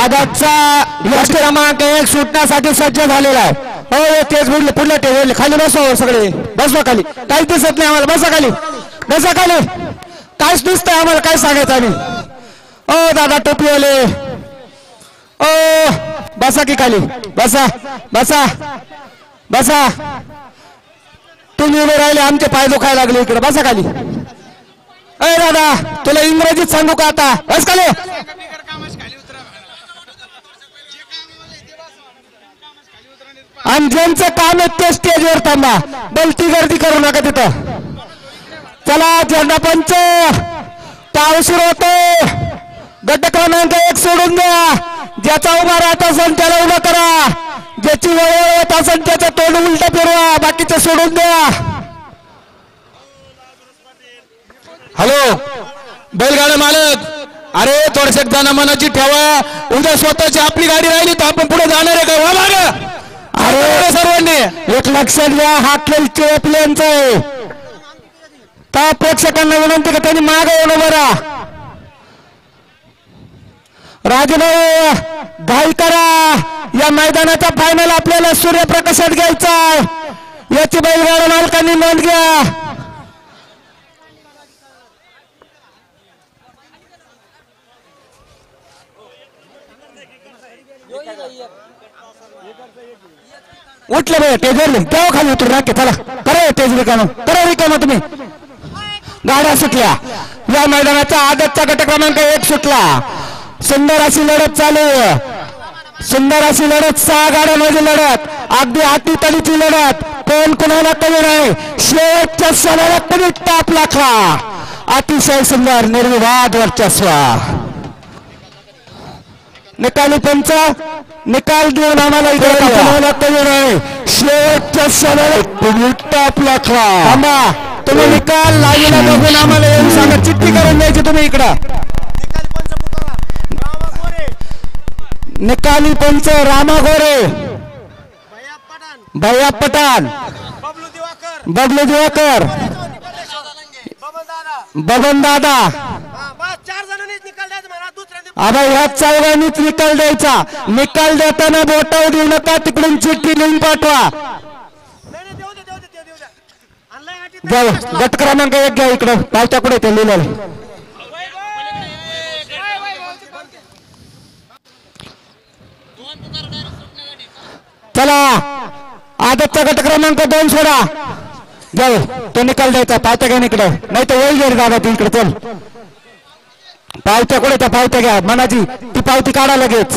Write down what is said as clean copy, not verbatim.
आदतचा यश क्रमांक 1 सुटण्यासाठी सज्ज झालेला आहे. हो तेच पुढल्या टेबल खाली बसवा सगळे बसवा खाली काहीच दिसत नाही आम्हाला बसा खाली बसा खाली काहीच दिसतंय आम्हाला काय सांगायचं आम्ही. ओ दादा टोपीवाले ओ बसा की खाली बसा बसा बसा तुम्ही उभे राहिले आमचे पाय दुखायला लागले इकडे बसा खाली. अरे दादा तुला इंग्रजीत सांगू का आता बस खाली. आणि ज्यांचं काम आहे ते स्टेजवर थांबा बलती गर्दी करू नका तिथं. चला झेंडा पंच पाव सुरू होतो. गट क्रमांक 1 सोडून द्या. ज्याचा उभा राहत असेल त्याला उभा करा. ज्याची वेळ येत असेल त्याचं तोंड उलट फिरवा बाकीचं सोडून द्या. हॅलो बैलगाडा मालक अरे थोडस जण मनाची ठेवा. उद्या स्वतःची आपली गाडी राहिली तर आपण पुढे जाणार आहे का माग. अरे सर्वांनी एक लक्षात घ्या हा खेळ चोपल्यांचा आहे. त्या प्रेक्षकांना विनंती का त्यांनी मागे येऊन बरा. राजभाऊ घाई करा. या मैदानाचा फायनल आपल्याला सूर्यप्रकाशात घ्यायचा आहे याची बैलगाडा मालकांनी नोंद घ्या. उठलं बघा टेजवर तेव्हा खाली उतरू राखे चला करा टेज रिकामं करा रिकामं तुम्ही. गाड्या सुटल्या. या मैदानाचा आदतचा गट क्रमांक 1 सुटला. सुंदर अशी लढत चालू सुंदर अशी लढत 6 गाड्यांमध्ये लढत अगदी हातीतडीची लढत कोण कुणाला कमी नाही. शेवटच्या क्षणाला कुणी टाप लाखला. अतिशय सुंदर निर्विवाद वर्चस्व. निकाली पंच निकाल देऊन आम्हाला कुणाला कमी नाही. शेवटच्या क्षणाला कुणी टाप लाखला. थांबा तुम्ही निकाल लागेला बघून आम्हाला येऊन सांगा. चिठ्ठी करून द्यायची तुम्ही इकडं. निकाली पंच रामा गोरे भैया पठाण बबलू दिवाकर बबन दादा आता ह्या चौघांनीच निकाल द्यायचा. निकाल देताना बोटावर देऊ नका तिकडून चिठ्ठी लिहून पाठवा. जाऊ गट क्रमांक 1 घ्या इकडं पावत्याकडे ते लिहिलेलं. चला आदतचा गट क्रमांक 2 सोडा. जाऊ तो निकाल द्यायचा पावत्या घ्या इकडे नाही तर वेळ घ्या दादा ती इकडे चल. पावत्या कुठे त्या पावत्या घ्या मनाची ती पावती काढा लगेच.